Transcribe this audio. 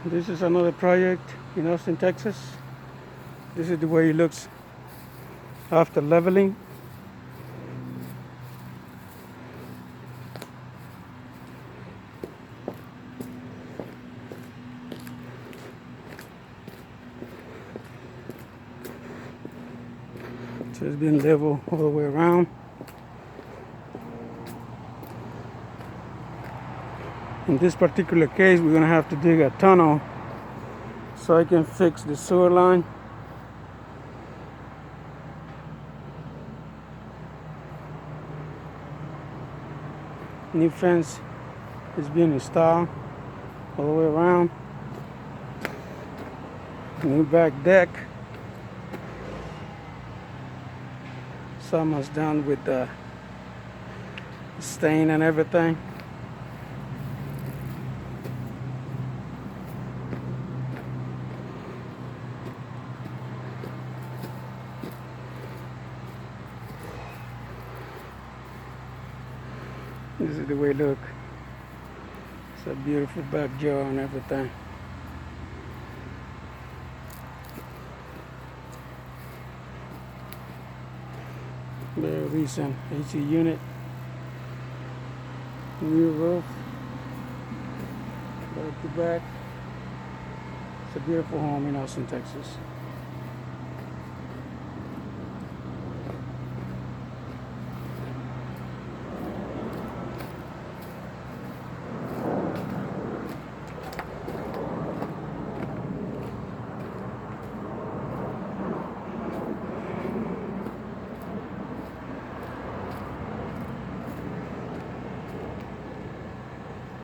This is another project in Austin, Texas. This is the way it looks after leveling. So it's been level all the way around. In this particular case, we're gonna have to dig a tunnel so I can fix the sewer line. New fence is being installed all the way around. New back deck. It's almost done with the stain and everything. This is the way it look. It's a beautiful back jaw and everything. Very recent AC unit. New roof. Back to back. It's a beautiful home in Austin, Texas.